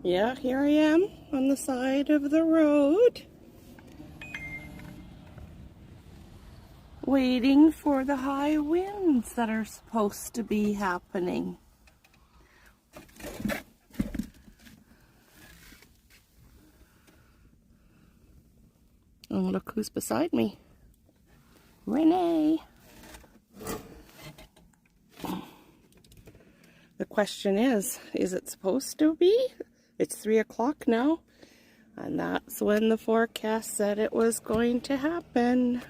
Yeah, here I am on the side of the road, waiting for the high winds that are supposed to be happening. And look who's beside me. Renee. The question is it supposed to be? It's 3 o'clock now, and that's when the forecast said it was going to happen.